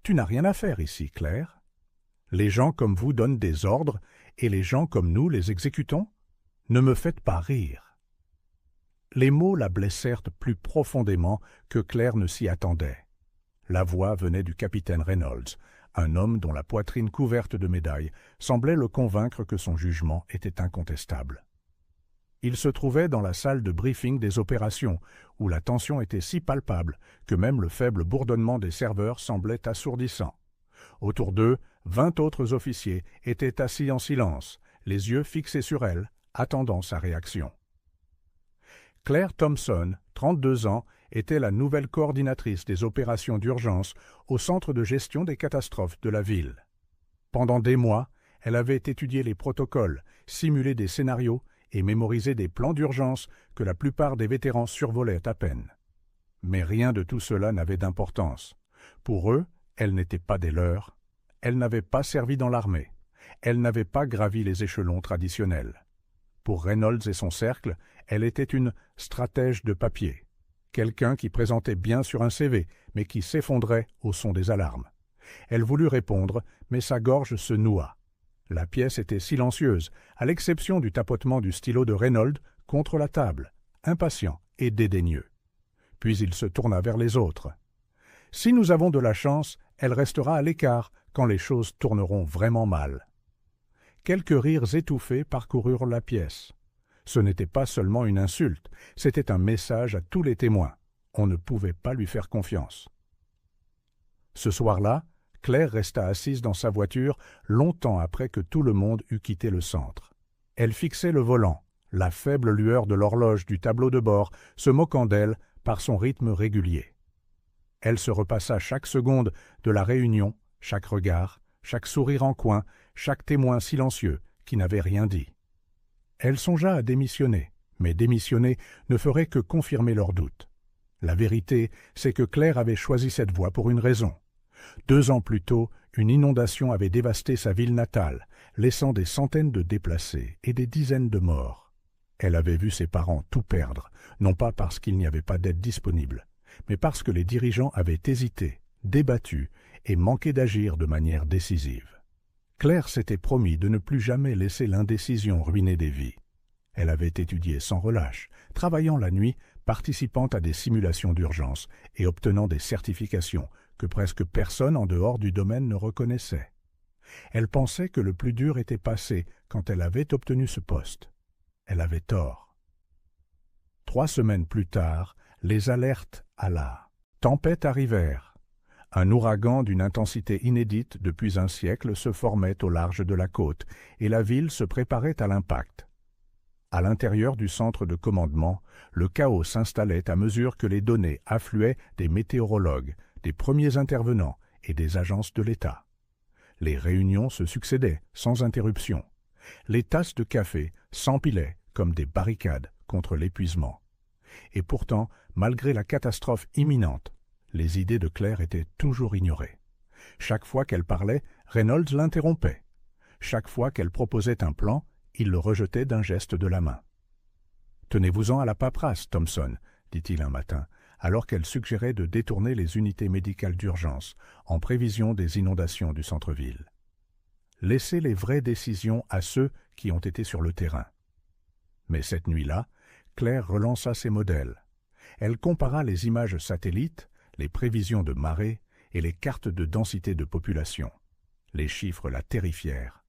Tu n'as rien à faire ici, Claire. Les gens comme vous donnent des ordres, et les gens comme nous les exécutons. Ne me faites pas rire. » Les mots la blessèrent plus profondément que Claire ne s'y attendait. La voix venait du capitaine Reynolds, un homme dont la poitrine couverte de médailles semblait le convaincre que son jugement était incontestable. Il se trouvait dans la salle de briefing des opérations, où la tension était si palpable que même le faible bourdonnement des serveurs semblait assourdissant. Autour d'eux, 20 autres officiers étaient assis en silence, les yeux fixés sur elle, attendant sa réaction. Claire Thompson, 32 ans, était la nouvelle coordinatrice des opérations d'urgence au Centre de gestion des catastrophes de la ville. Pendant des mois, elle avait étudié les protocoles, simulé des scénarios et mémorisé des plans d'urgence que la plupart des vétérans survolaient à peine. Mais rien de tout cela n'avait d'importance. Pour eux, elle n'était pas des leurs. Elle n'avait pas servi dans l'armée. Elle n'avait pas gravi les échelons traditionnels. Pour Reynolds et son cercle, elle était une stratège de papier. Quelqu'un qui présentait bien sur un CV, mais qui s'effondrait au son des alarmes. Elle voulut répondre, mais sa gorge se noua. La pièce était silencieuse, à l'exception du tapotement du stylo de Reynolds contre la table, impatient et dédaigneux. Puis il se tourna vers les autres. « Si nous avons de la chance, elle restera à l'écart quand les choses tourneront vraiment mal. » Quelques rires étouffés parcoururent la pièce. Ce n'était pas seulement une insulte, c'était un message à tous les témoins. On ne pouvait pas lui faire confiance. Ce soir-là, Claire resta assise dans sa voiture longtemps après que tout le monde eut quitté le centre. Elle fixait le volant, la faible lueur de l'horloge du tableau de bord se moquant d'elle par son rythme régulier. Elle se repassa chaque seconde de la réunion, chaque regard, chaque sourire en coin, chaque témoin silencieux qui n'avait rien dit. Elle songea à démissionner, mais démissionner ne ferait que confirmer leurs doutes. La vérité, c'est que Claire avait choisi cette voie pour une raison. 2 ans plus tôt, une inondation avait dévasté sa ville natale, laissant des centaines de déplacés et des dizaines de morts. Elle avait vu ses parents tout perdre, non pas parce qu'il n'y avait pas d'aide disponible, mais parce que les dirigeants avaient hésité, débattu et manqué d'agir de manière décisive. Claire s'était promis de ne plus jamais laisser l'indécision ruiner des vies. Elle avait étudié sans relâche, travaillant la nuit, participant à des simulations d'urgence et obtenant des certifications que presque personne en dehors du domaine ne reconnaissait. Elle pensait que le plus dur était passé quand elle avait obtenu ce poste. Elle avait tort. 3 semaines plus tard, les alertes à la tempête arrivèrent. Un ouragan d'une intensité inédite depuis un siècle se formait au large de la côte et la ville se préparait à l'impact. À l'intérieur du centre de commandement, le chaos s'installait à mesure que les données affluaient des météorologues, des premiers intervenants et des agences de l'État. Les réunions se succédaient sans interruption. Les tasses de café s'empilaient comme des barricades contre l'épuisement. Et pourtant, malgré la catastrophe imminente, les idées de Claire étaient toujours ignorées. Chaque fois qu'elle parlait, Reynolds l'interrompait. Chaque fois qu'elle proposait un plan, il le rejetait d'un geste de la main. « Tenez-vous-en à la paperasse, Thompson, » dit-il un matin, alors qu'elle suggérait de détourner les unités médicales d'urgence en prévision des inondations du centre-ville. Laissez les vraies décisions à ceux qui ont été sur le terrain. Mais cette nuit-là, Claire relança ses modèles. Elle compara les images satellites, les prévisions de marée et les cartes de densité de population. Les chiffres la terrifièrent.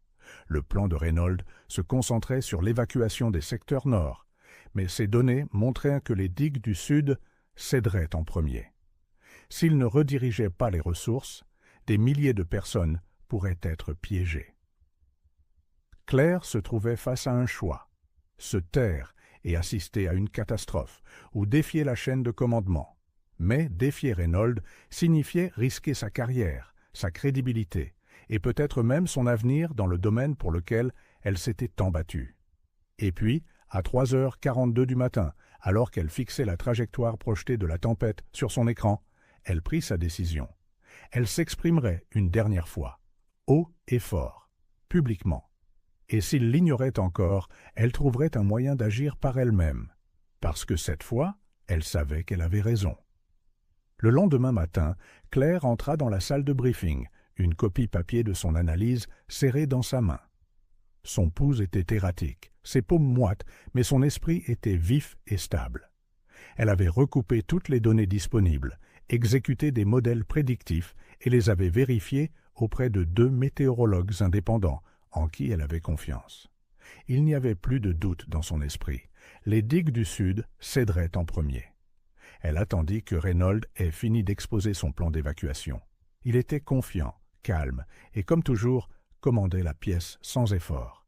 Le plan de Reynolds se concentrait sur l'évacuation des secteurs nord, mais ces données montraient que les digues du sud céderaient en premier. S'il ne redirigeait pas les ressources, des milliers de personnes pourraient être piégées. Claire se trouvait face à un choix, se taire et assister à une catastrophe, ou défier la chaîne de commandement. Mais défier Reynolds signifiait risquer sa carrière, sa crédibilité, et peut-être même son avenir dans le domaine pour lequel elle s'était tant battue. Et puis, à 3h42 du matin, alors qu'elle fixait la trajectoire projetée de la tempête sur son écran, elle prit sa décision. Elle s'exprimerait une dernière fois, haut et fort, publiquement. Et s'il l'ignorait encore, elle trouverait un moyen d'agir par elle-même, parce que cette fois, elle savait qu'elle avait raison. Le lendemain matin, Claire entra dans la salle de briefing, une copie papier de son analyse serrée dans sa main. Son pouls était erratique, ses paumes moites, mais son esprit était vif et stable. Elle avait recoupé toutes les données disponibles, exécuté des modèles prédictifs et les avait vérifiés auprès de 2 météorologues indépendants en qui elle avait confiance. Il n'y avait plus de doute dans son esprit. Les digues du Sud céderaient en premier. Elle attendit que Reynolds ait fini d'exposer son plan d'évacuation. Il était confiant, calme, et comme toujours, commandait la pièce sans effort.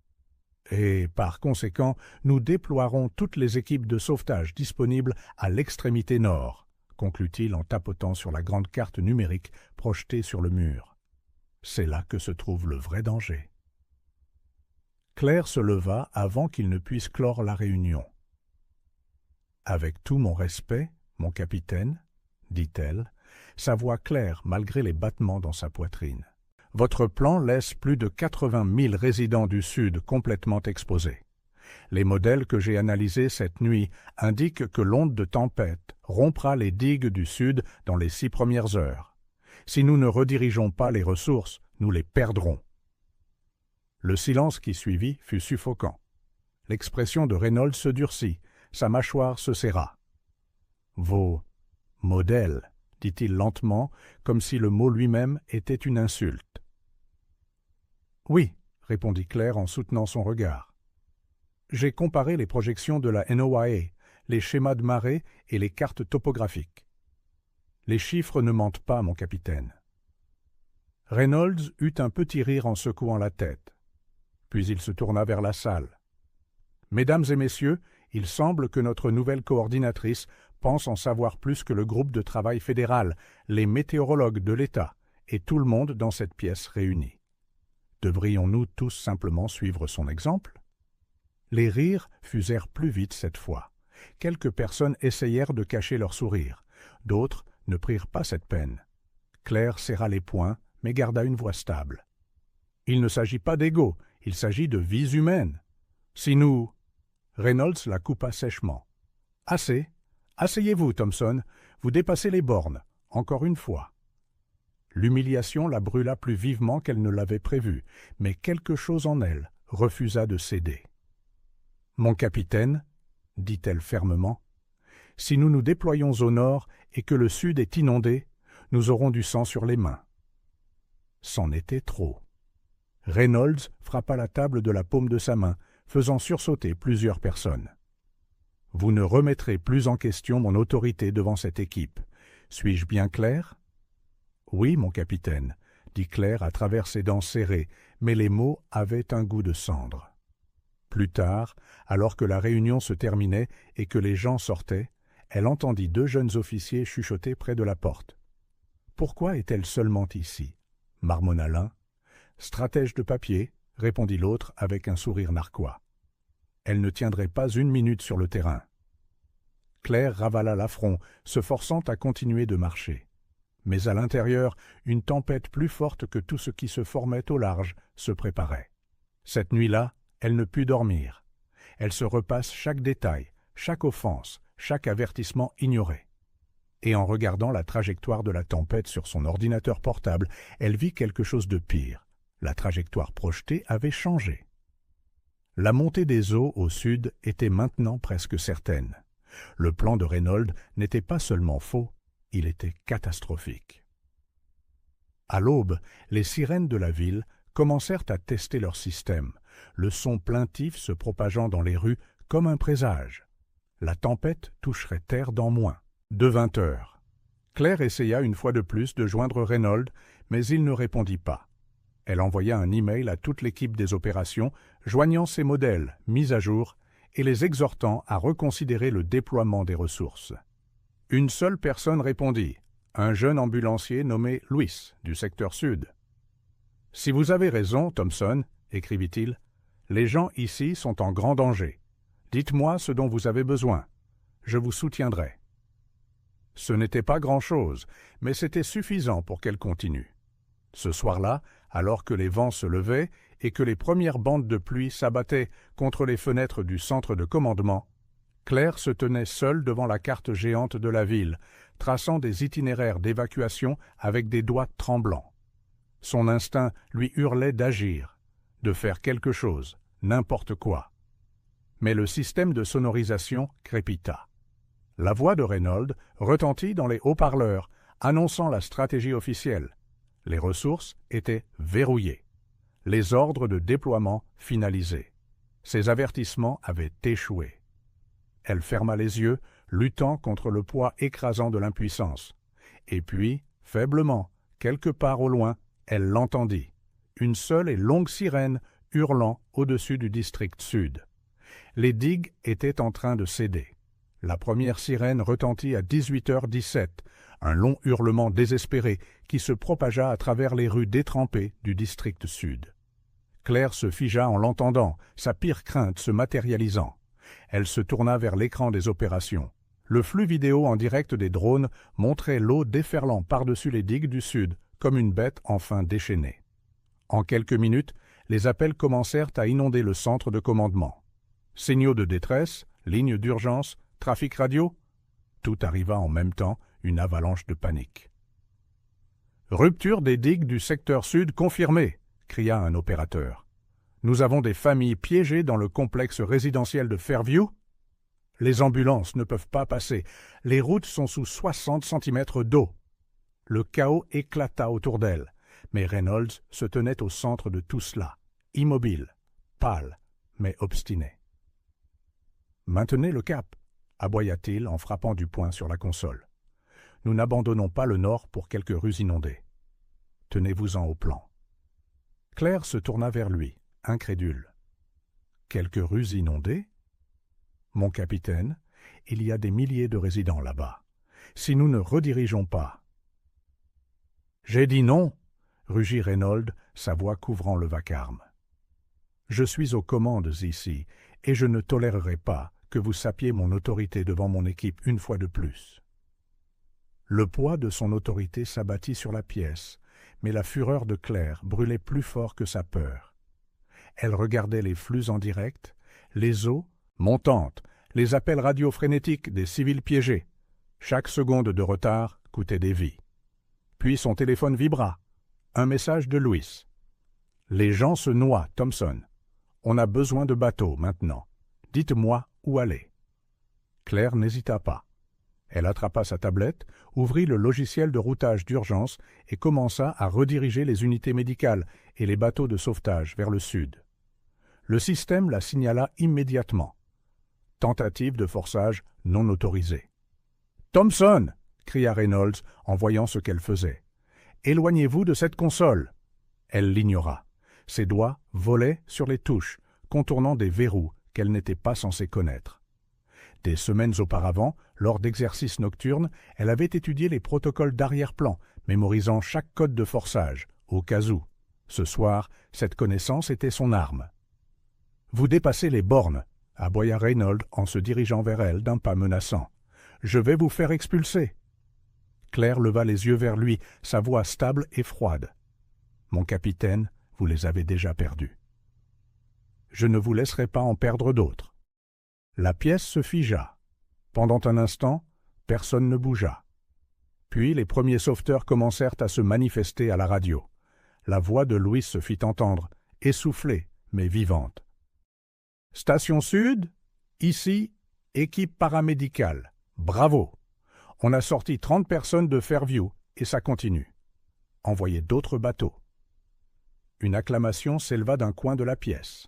« Et par conséquent, nous déploierons toutes les équipes de sauvetage disponibles à l'extrémité nord, conclut-il en tapotant sur la grande carte numérique projetée sur le mur. C'est là que se trouve le vrai danger. Claire se leva avant qu'il ne puisse clore la réunion. « Avec tout mon respect, mon capitaine, dit-elle, sa voix claire malgré les battements dans sa poitrine. Votre plan laisse plus de 80 000 résidents du Sud complètement exposés. Les modèles que j'ai analysés cette nuit indiquent que l'onde de tempête rompra les digues du Sud dans les 6 premières heures. Si nous ne redirigeons pas les ressources, nous les perdrons. » Le silence qui suivit fut suffocant. L'expression de Reynolds se durcit, sa mâchoire se serra. « Vos modèles » dit-il lentement, comme si le mot lui-même était une insulte. « Oui, » répondit Claire en soutenant son regard. « J'ai comparé les projections de la NOAA, les schémas de marée et les cartes topographiques. Les chiffres ne mentent pas, mon capitaine. » Reynolds eut un petit rire en secouant la tête. Puis il se tourna vers la salle. « Mesdames et messieurs, il semble que notre nouvelle coordinatrice pense en savoir plus que le groupe de travail fédéral, les météorologues de l'État et tout le monde dans cette pièce réunie. Devrions-nous tous simplement suivre son exemple ?» Les rires fusèrent plus vite cette fois. Quelques personnes essayèrent de cacher leur sourire. D'autres ne prirent pas cette peine. Claire serra les poings, mais garda une voix stable. « Il ne s'agit pas d'ego, il s'agit de vies humaines. Si nous... » Reynolds la coupa sèchement. « Assez. Asseyez-vous, Thompson. Vous dépassez les bornes. Encore une fois. » L'humiliation la brûla plus vivement qu'elle ne l'avait prévu, mais quelque chose en elle refusa de céder. « Mon capitaine, » dit-elle fermement, « si nous nous déployons au nord et que le sud est inondé, nous aurons du sang sur les mains. » C'en était trop. Reynolds frappa la table de la paume de sa main, faisant sursauter plusieurs personnes. « Vous ne remettrez plus en question mon autorité devant cette équipe. Suis-je bien clair ?»« Oui, mon capitaine, » dit Claire à travers ses dents serrées, mais les mots avaient un goût de cendre. Plus tard, alors que la réunion se terminait et que les gens sortaient, elle entendit 2 jeunes officiers chuchoter près de la porte. « Pourquoi est-elle seulement ici ?» marmonna l'un. « Stratège de papier, » répondit l'autre avec un sourire narquois. Elle ne tiendrait pas une minute sur le terrain. Claire ravala l'affront, se forçant à continuer de marcher. Mais à l'intérieur, une tempête plus forte que tout ce qui se formait au large se préparait. Cette nuit-là, elle ne put dormir. Elle se repasse chaque détail, chaque offense, chaque avertissement ignoré. Et en regardant la trajectoire de la tempête sur son ordinateur portable, elle vit quelque chose de pire. La trajectoire projetée avait changé. La montée des eaux au sud était maintenant presque certaine. Le plan de Reynolds n'était pas seulement faux, il était catastrophique. À l'aube, les sirènes de la ville commencèrent à tester leur système, le son plaintif se propageant dans les rues comme un présage. La tempête toucherait terre dans moins de 20 heures. Claire essaya une fois de plus de joindre Reynolds, mais il ne répondit pas. Elle envoya un email à toute l'équipe des opérations, joignant ses modèles mis à jour et les exhortant à reconsidérer le déploiement des ressources. Une seule personne répondit, un jeune ambulancier nommé Louis, du secteur sud. « Si vous avez raison, Thompson, » écrivit-il, « les gens ici sont en grand danger. Dites-moi ce dont vous avez besoin. Je vous soutiendrai. » Ce n'était pas grand-chose, mais c'était suffisant pour qu'elle continue. Ce soir-là, alors que les vents se levaient et que les premières bandes de pluie s'abattaient contre les fenêtres du centre de commandement, Claire se tenait seule devant la carte géante de la ville, traçant des itinéraires d'évacuation avec des doigts tremblants. Son instinct lui hurlait d'agir, de faire quelque chose, n'importe quoi. Mais le système de sonorisation crépita. La voix de Reynolds retentit dans les haut-parleurs, annonçant la stratégie officielle. Les ressources étaient verrouillées. Les ordres de déploiement finalisés. Ses avertissements avaient échoué. Elle ferma les yeux, luttant contre le poids écrasant de l'impuissance. Et puis, faiblement, quelque part au loin, elle l'entendit. Une seule et longue sirène hurlant au-dessus du district sud. Les digues étaient en train de céder. La première sirène retentit à 18h17, un long hurlement désespéré qui se propagea à travers les rues détrempées du district sud. Claire se figea en l'entendant, sa pire crainte se matérialisant. Elle se tourna vers l'écran des opérations. Le flux vidéo en direct des drones montrait l'eau déferlant par-dessus les digues du sud, comme une bête enfin déchaînée. En quelques minutes, les appels commencèrent à inonder le centre de commandement. Signaux de détresse, lignes d'urgence, trafic radio. Tout arriva en même temps, une avalanche de panique. « Rupture des digues du secteur sud confirmée !» cria un opérateur. « Nous avons des familles piégées dans le complexe résidentiel de Fairview. Les ambulances ne peuvent pas passer. Les routes sont sous 60 cm d'eau. » Le chaos éclata autour d'elle, mais Reynolds se tenait au centre de tout cela, immobile, pâle, mais obstiné. « Maintenez le cap !» aboya-t-il en frappant du poing sur la console. « Nous n'abandonnons pas le nord pour quelques rues inondées. Tenez-vous-en au plan. » Claire se tourna vers lui, incrédule. « Quelques rues inondées ? Mon capitaine, il y a des milliers de résidents là-bas. Si nous ne redirigeons pas... » « J'ai dit non !» rugit Reynolds, sa voix couvrant le vacarme. « Je suis aux commandes ici, et je ne tolérerai pas que vous sapiez mon autorité devant mon équipe une fois de plus. » Le poids de son autorité s'abattit sur la pièce, mais la fureur de Claire brûlait plus fort que sa peur. Elle regardait les flux en direct, les eaux montantes, les appels radiofrénétiques des civils piégés. Chaque seconde de retard coûtait des vies. Puis son téléphone vibra. Un message de Louis. « Les gens se noient, Thompson. On a besoin de bateaux maintenant. Dites-moi où aller. » Claire n'hésita pas. Elle attrapa sa tablette, ouvrit le logiciel de routage d'urgence et commença à rediriger les unités médicales et les bateaux de sauvetage vers le sud. Le système la signala immédiatement. Tentative de forçage non autorisée. « Thompson !» cria Reynolds en voyant ce qu'elle faisait. « Éloignez-vous de cette console !» Elle l'ignora. Ses doigts volaient sur les touches, contournant des verrous qu'elle n'était pas censée connaître. Des semaines auparavant, lors d'exercices nocturnes, elle avait étudié les protocoles d'arrière-plan, mémorisant chaque code de forçage, au cas où. Ce soir, cette connaissance était son arme. « Vous dépassez les bornes !» aboya Reynolds en se dirigeant vers elle d'un pas menaçant. « Je vais vous faire expulser !» Claire leva les yeux vers lui, sa voix stable et froide. « Mon capitaine, vous les avez déjà perdus. Je ne vous laisserai pas en perdre d'autres. » La pièce se figea. Pendant un instant, personne ne bougea. Puis les premiers sauveteurs commencèrent à se manifester à la radio. La voix de Louis se fit entendre, essoufflée mais vivante. « Station Sud, ici, équipe paramédicale. Bravo! On a sorti 30 personnes de Fairview et ça continue. Envoyez d'autres bateaux. » Une acclamation s'éleva d'un coin de la pièce.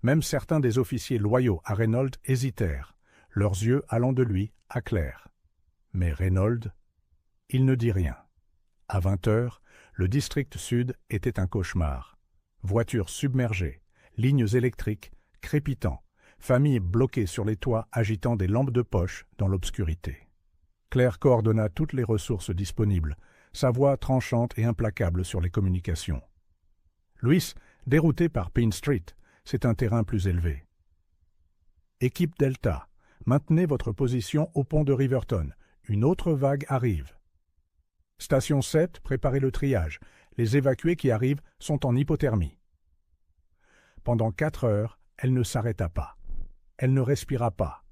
Même certains des officiers loyaux à Reynolds hésitèrent, leurs yeux allant de lui à Claire. Mais Reynolds, il ne dit rien. À 20h, le district sud était un cauchemar. Voitures submergées, lignes électriques crépitant, familles bloquées sur les toits agitant des lampes de poche dans l'obscurité. Claire coordonna toutes les ressources disponibles, sa voix tranchante et implacable sur les communications. Louis, dérouté par Pine Street, c'est un terrain plus élevé. Équipe Delta, maintenez votre position au pont de Riverton. Une autre vague arrive. Station 7, préparez le triage. Les évacués qui arrivent sont en hypothermie. Pendant 4 heures, elle ne s'arrêta pas. Elle ne respira pas.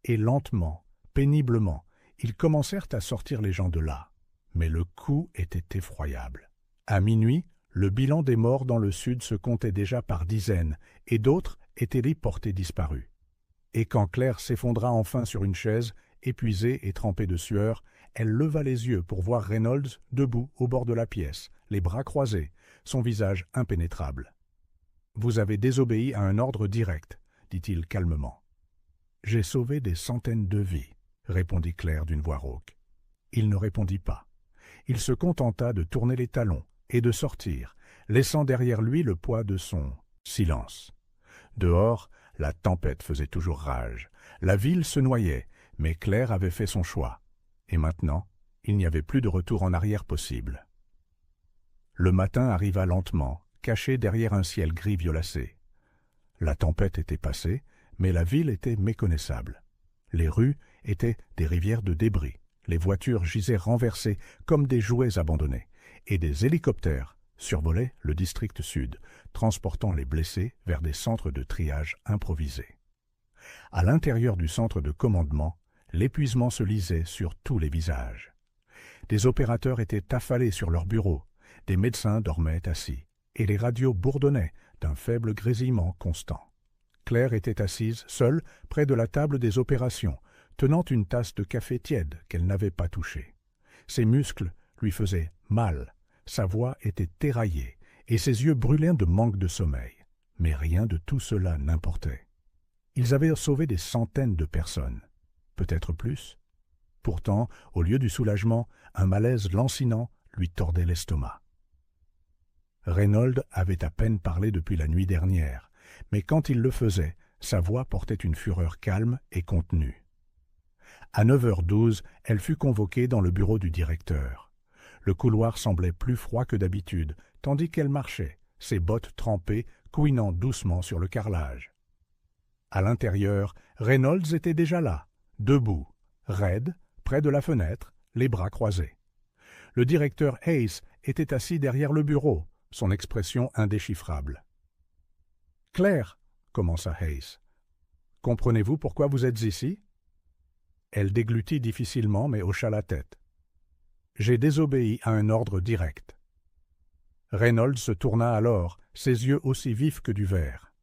et lentement, péniblement, ils commencèrent à sortir les gens de là. Mais le coup était effroyable. À minuit, le bilan des morts dans le sud se comptait déjà par dizaines, et d'autres étaient déportés disparus. Et quand Claire s'effondra enfin sur une chaise, épuisée et trempée de sueur, elle leva les yeux pour voir Reynolds debout au bord de la pièce, les bras croisés, son visage impénétrable. « Vous avez désobéi à un ordre direct, » dit-il calmement. « J'ai sauvé des centaines de vies, » répondit Claire d'une voix rauque. Il ne répondit pas. Il se contenta de tourner les talons et de sortir, laissant derrière lui le poids de son silence. Dehors, la tempête faisait toujours rage. La ville se noyait, mais Claire avait fait son choix. Et maintenant, il n'y avait plus de retour en arrière possible. Le matin arriva lentement, caché derrière un ciel gris violacé. La tempête était passée, mais la ville était méconnaissable. Les rues étaient des rivières de débris. Les voitures gisaient renversées comme des jouets abandonnés, et des hélicoptères survolaient le district sud, transportant les blessés vers des centres de triage improvisés. À l'intérieur du centre de commandement, l'épuisement se lisait sur tous les visages. Des opérateurs étaient affalés sur leurs bureaux, des médecins dormaient assis, et les radios bourdonnaient d'un faible grésillement constant. Claire était assise, seule, près de la table des opérations, tenant une tasse de café tiède qu'elle n'avait pas touchée. Ses muscles lui faisaient mal, sa voix était éraillée, et ses yeux brûlaient de manque de sommeil. Mais rien de tout cela n'importait. Ils avaient sauvé des centaines de personnes, peut-être plus. Pourtant, au lieu du soulagement, un malaise lancinant lui tordait l'estomac. Reynolds avait à peine parlé depuis la nuit dernière, mais quand il le faisait, sa voix portait une fureur calme et contenue. À 9h12, elle fut convoquée dans le bureau du directeur. Le couloir semblait plus froid que d'habitude, tandis qu'elle marchait, ses bottes trempées, couinant doucement sur le carrelage. À l'intérieur, Reynolds était déjà là, debout, raide, près de la fenêtre, les bras croisés. Le directeur Hayes était assis derrière le bureau, son expression indéchiffrable. « Claire, » commença Hayes, « comprenez-vous pourquoi vous êtes ici ?» Elle déglutit difficilement, mais hocha la tête. « J'ai désobéi à un ordre direct. » Reynolds se tourna alors, ses yeux aussi vifs que du verre.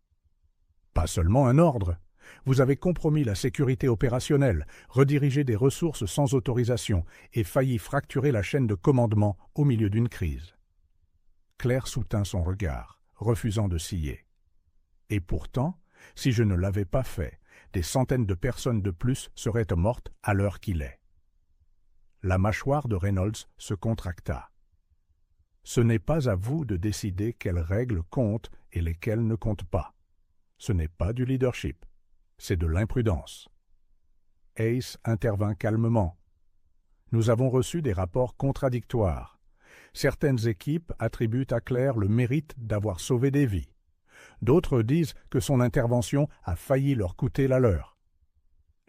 « Pas seulement un ordre. Vous avez compromis la sécurité opérationnelle, redirigé des ressources sans autorisation et failli fracturer la chaîne de commandement au milieu d'une crise. » Claire soutint son regard, refusant de scier. « Et pourtant, si je ne l'avais pas fait, des centaines de personnes de plus seraient mortes à l'heure qu'il est. » La mâchoire de Reynolds se contracta. « Ce n'est pas à vous de décider quelles règles comptent et lesquelles ne comptent pas. Ce n'est pas du leadership, c'est de l'imprudence. » Hayes intervint calmement. « Nous avons reçu des rapports contradictoires. Certaines équipes attribuent à Claire le mérite d'avoir sauvé des vies. D'autres disent que son intervention a failli leur coûter la leur. »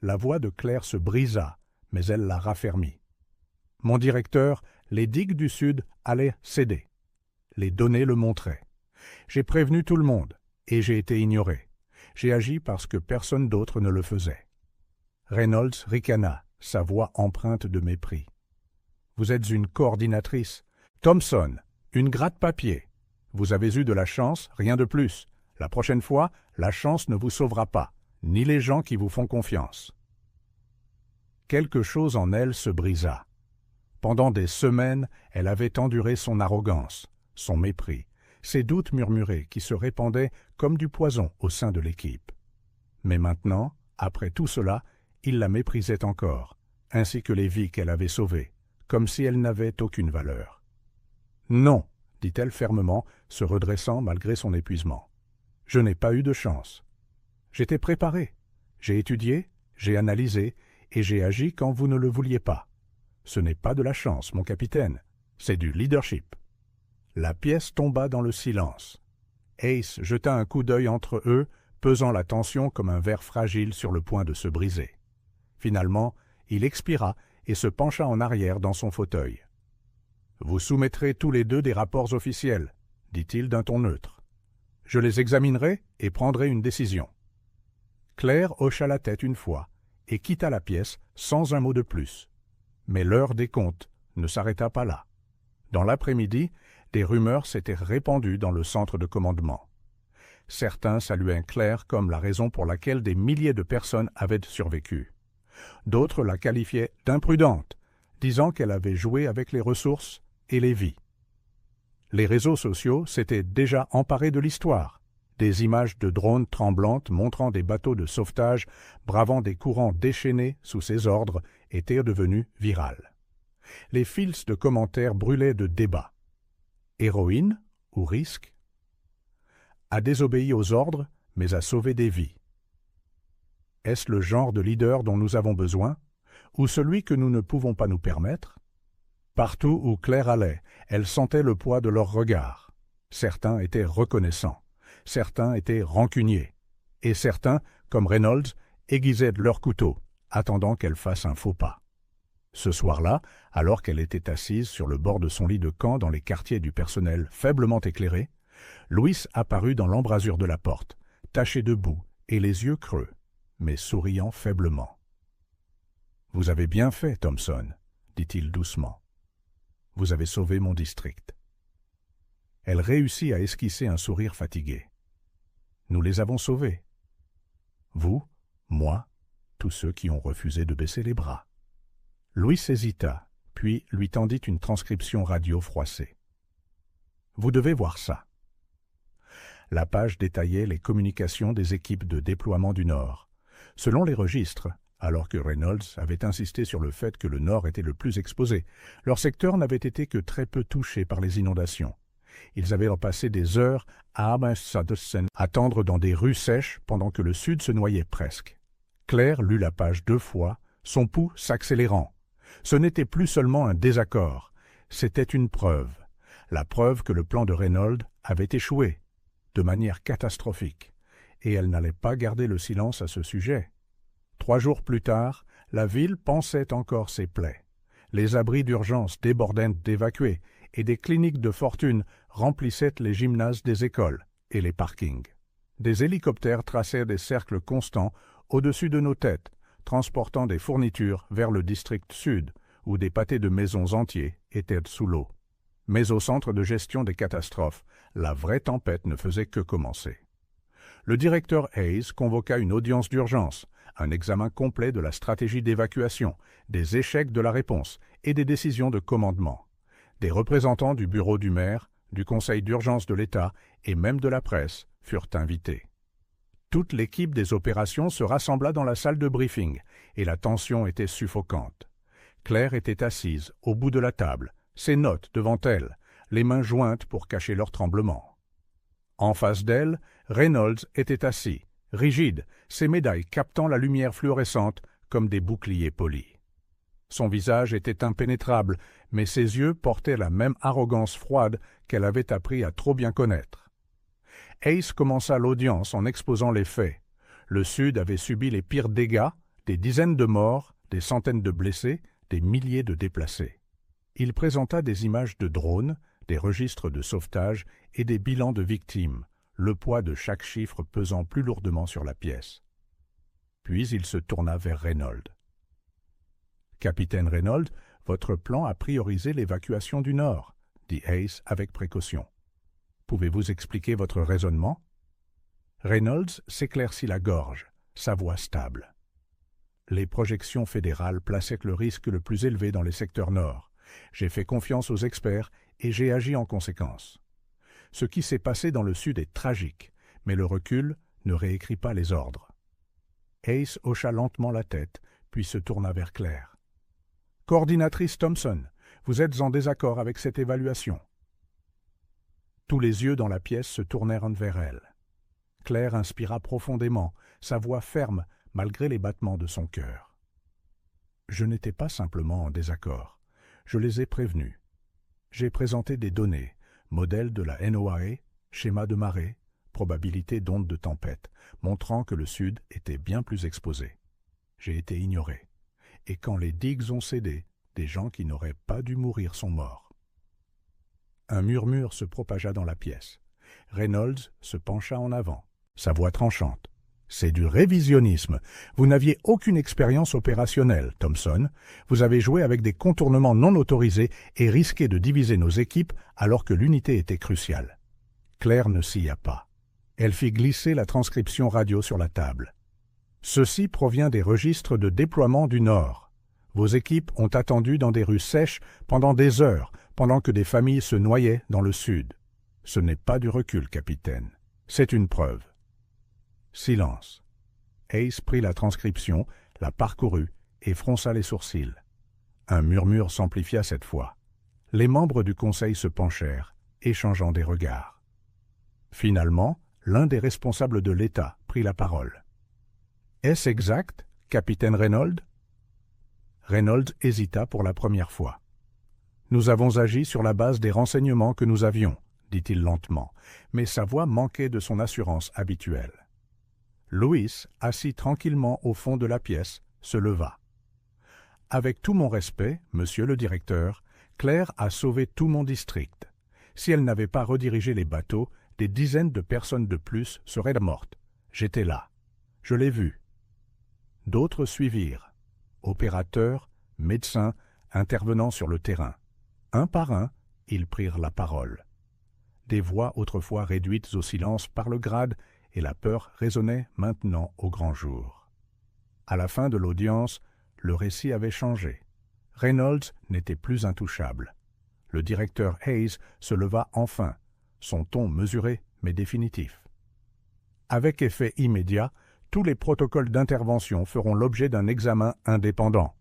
La voix de Claire se brisa, mais elle la raffermit. « Mon directeur, les digues du Sud allaient céder. Les données le montraient. J'ai prévenu tout le monde, et j'ai été ignoré. J'ai agi parce que personne d'autre ne le faisait. » Reynolds ricana, sa voix empreinte de mépris. « Vous êtes une coordinatrice. Thompson, une gratte-papier. Vous avez eu de la chance, rien de plus. La prochaine fois, la chance ne vous sauvera pas, ni les gens qui vous font confiance. » Quelque chose en elle se brisa. Pendant des semaines, elle avait enduré son arrogance, son mépris, ses doutes murmurés qui se répandaient comme du poison au sein de l'équipe. Mais maintenant, après tout cela, il la méprisait encore, ainsi que les vies qu'elle avait sauvées, comme si elles n'avaient aucune valeur. « Non, » dit-elle fermement, se redressant malgré son épuisement. « Je n'ai pas eu de chance. J'étais préparé. J'ai étudié, j'ai analysé, et j'ai agi quand vous ne le vouliez pas. Ce n'est pas de la chance, mon capitaine, c'est du leadership. » La pièce tomba dans le silence. Hayes jeta un coup d'œil entre eux, pesant la tension comme un verre fragile sur le point de se briser. Finalement, il expira et se pencha en arrière dans son fauteuil. « Vous soumettrez tous les deux des rapports officiels, » dit-il d'un ton neutre. « Je les examinerai et prendrai une décision. » Claire hocha la tête une fois, et quitta la pièce sans un mot de plus. Mais l'heure des comptes ne s'arrêta pas là. Dans l'après-midi, des rumeurs s'étaient répandues dans le centre de commandement. Certains saluaient Claire comme la raison pour laquelle des milliers de personnes avaient survécu. D'autres la qualifiaient d'imprudente, disant qu'elle avait joué avec les ressources et les vies. Les réseaux sociaux s'étaient déjà emparés de l'histoire. Des images de drones tremblantes montrant des bateaux de sauvetage bravant des courants déchaînés sous ses ordres étaient devenues virales. Les fils de commentaires brûlaient de débats. Héroïne ou risque? A désobéi aux ordres, mais a sauvé des vies. Est-ce le genre de leader dont nous avons besoin, ou celui que nous ne pouvons pas nous permettre? Partout où Claire allait, elle sentait le poids de leurs regards. Certains étaient reconnaissants, certains étaient rancuniers, et certains, comme Reynolds, aiguisaient de leur couteau, attendant qu'elle fasse un faux pas. Ce soir-là, alors qu'elle était assise sur le bord de son lit de camp dans les quartiers du personnel faiblement éclairés, Louis apparut dans l'embrasure de la porte, taché de boue et les yeux creux, mais souriant faiblement. « Vous avez bien fait, Thompson, » dit-il doucement. « Vous avez sauvé mon district. » Elle réussit à esquisser un sourire fatigué. « Nous les avons sauvés. Vous, moi, tous ceux qui ont refusé de baisser les bras. » Louis hésita, puis lui tendit une transcription radio froissée. « Vous devez voir ça. » La page détaillait les communications des équipes de déploiement du Nord. Selon les registres, alors que Reynolds avait insisté sur le fait que le Nord était le plus exposé, leur secteur n'avait été que très peu touché par les inondations. Ils avaient passé des heures à attendre dans des rues sèches pendant que le Sud se noyait presque. Claire lut la page 2 fois, son pouls s'accélérant. Ce n'était plus seulement un désaccord, c'était une preuve. La preuve que le plan de Reynolds avait échoué, de manière catastrophique, et elle n'allait pas garder le silence à ce sujet. 3 jours plus tard, la ville pansait encore ses plaies. Les abris d'urgence débordaient d'évacués, et des cliniques de fortune remplissaient les gymnases des écoles et les parkings. Des hélicoptères traçaient des cercles constants au-dessus de nos têtes, transportant des fournitures vers le district sud, où des pâtés de maisons entiers étaient sous l'eau. Mais au centre de gestion des catastrophes, la vraie tempête ne faisait que commencer. Le directeur Hayes convoqua une audience d'urgence, un examen complet de la stratégie d'évacuation, des échecs de la réponse et des décisions de commandement. Des représentants du bureau du maire, du conseil d'urgence de l'État et même de la presse furent invités. Toute l'équipe des opérations se rassembla dans la salle de briefing et la tension était suffocante. Claire était assise au bout de la table, ses notes devant elle, les mains jointes pour cacher leur tremblement. En face d'elle, Reynolds était assis, rigide, ses médailles captant la lumière fluorescente comme des boucliers polis. Son visage était impénétrable, mais ses yeux portaient la même arrogance froide qu'elle avait appris à trop bien connaître. Hayes commença l'audience en exposant les faits. Le Sud avait subi les pires dégâts, des dizaines de morts, des centaines de blessés, des milliers de déplacés. Il présenta des images de drones, des registres de sauvetage et des bilans de victimes, le poids de chaque chiffre pesant plus lourdement sur la pièce. Puis il se tourna vers Reynolds. « Capitaine Reynolds, votre plan a priorisé l'évacuation du Nord, » dit Hayes avec précaution. « Pouvez-vous expliquer votre raisonnement ?» Reynolds s'éclaircit la gorge, sa voix stable. Les projections fédérales plaçaient le risque le plus élevé dans les secteurs nord. J'ai fait confiance aux experts et j'ai agi en conséquence. Ce qui s'est passé dans le Sud est tragique, mais le recul ne réécrit pas les ordres. Hayes hocha lentement la tête, puis se tourna vers Claire. « Coordinatrice Thompson, vous êtes en désaccord avec cette évaluation. » Tous les yeux dans la pièce se tournèrent vers elle. Claire inspira profondément, sa voix ferme malgré les battements de son cœur. « Je n'étais pas simplement en désaccord. Je les ai prévenus. J'ai présenté des données, modèles de la NOAA, schéma de marée, probabilité d'ondes de tempête, montrant que le Sud était bien plus exposé. J'ai été ignoré. Et quand les digues ont cédé, des gens qui n'auraient pas dû mourir sont morts. » Un murmure se propagea dans la pièce. Reynolds se pencha en avant, sa voix tranchante. C'est du révisionnisme. Vous n'aviez aucune expérience opérationnelle, Thompson. Vous avez joué avec des contournements non autorisés et risqué de diviser nos équipes alors que l'unité était cruciale. Claire ne s'y a pas. Elle fit glisser la transcription radio sur la table. Ceci provient des registres de déploiement du Nord. Vos équipes ont attendu dans des rues sèches pendant des heures, pendant que des familles se noyaient dans le Sud. Ce n'est pas du recul, capitaine. C'est une preuve. Silence. Hayes prit la transcription, la parcourut et fronça les sourcils. Un murmure s'amplifia cette fois. Les membres du conseil se penchèrent, échangeant des regards. Finalement, l'un des responsables de l'État prit la parole. « Est-ce exact, capitaine Reynolds ?» Reynolds hésita pour la première fois. « Nous avons agi sur la base des renseignements que nous avions, » dit-il lentement, mais sa voix manquait de son assurance habituelle. Louis, assis tranquillement au fond de la pièce, se leva. « Avec tout mon respect, monsieur le directeur, Claire a sauvé tout mon district. Si elle n'avait pas redirigé les bateaux, des dizaines de personnes de plus seraient mortes. J'étais là. Je l'ai vu. » D'autres suivirent. Opérateurs, médecins, intervenants sur le terrain. Un par un, ils prirent la parole. Des voix autrefois réduites au silence par le grade et la peur résonnait maintenant au grand jour. À la fin de l'audience, le récit avait changé. Reynolds n'était plus intouchable. Le directeur Hayes se leva enfin, son ton mesuré mais définitif. Avec effet immédiat, tous les protocoles d'intervention feront l'objet d'un examen indépendant.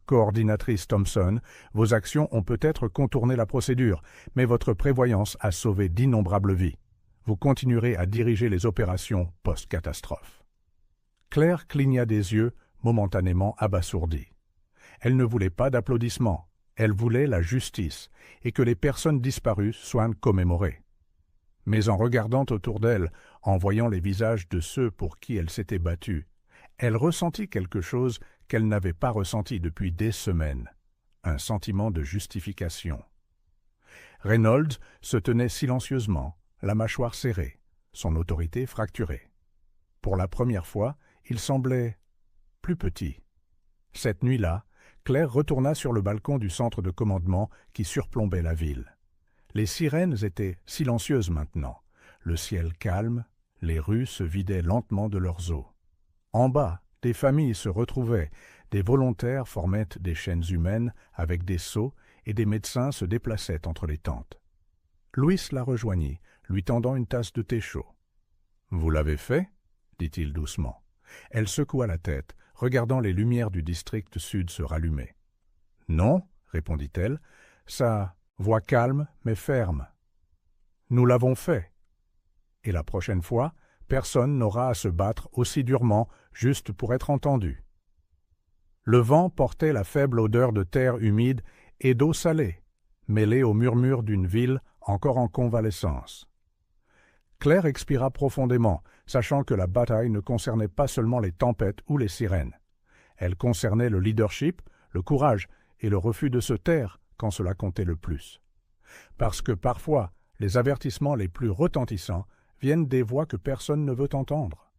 Coordinatrice Thompson, vos actions ont peut-être contourné la procédure, mais votre prévoyance a sauvé d'innombrables vies. Vous continuerez à diriger les opérations post-catastrophe. Claire cligna des yeux, momentanément abasourdie. Elle ne voulait pas d'applaudissements, elle voulait la justice, et que les personnes disparues soient commémorées. Mais en regardant autour d'elle, en voyant les visages de ceux pour qui elle s'était battue, elle ressentit quelque chose qu'elle n'avait pas ressenti depuis des semaines, un sentiment de justification. Reynolds se tenait silencieusement, la mâchoire serrée, son autorité fracturée. Pour la première fois, il semblait plus petit. Cette nuit-là, Claire retourna sur le balcon du centre de commandement qui surplombait la ville. Les sirènes étaient silencieuses maintenant, le ciel calme, les rues se vidaient lentement de leurs eaux. En bas, des familles se retrouvaient, des volontaires formaient des chaînes humaines avec des seaux et des médecins se déplaçaient entre les tentes. Louis la rejoignit, lui tendant une tasse de thé chaud. « Vous l'avez fait ?» dit-il doucement. Elle secoua la tête, regardant les lumières du district sud se rallumer. « Non, » répondit-elle, sa voix calme mais ferme. « Nous l'avons fait. Et la prochaine fois, personne n'aura à se battre aussi durement juste pour être entendu. » Le vent portait la faible odeur de terre humide et d'eau salée, mêlée au murmure d'une ville encore en convalescence. Claire expira profondément, sachant que la bataille ne concernait pas seulement les tempêtes ou les sirènes. Elle concernait le leadership, le courage et le refus de se taire quand cela comptait le plus. Parce que parfois, les avertissements les plus retentissants viennent des voix que personne ne veut entendre.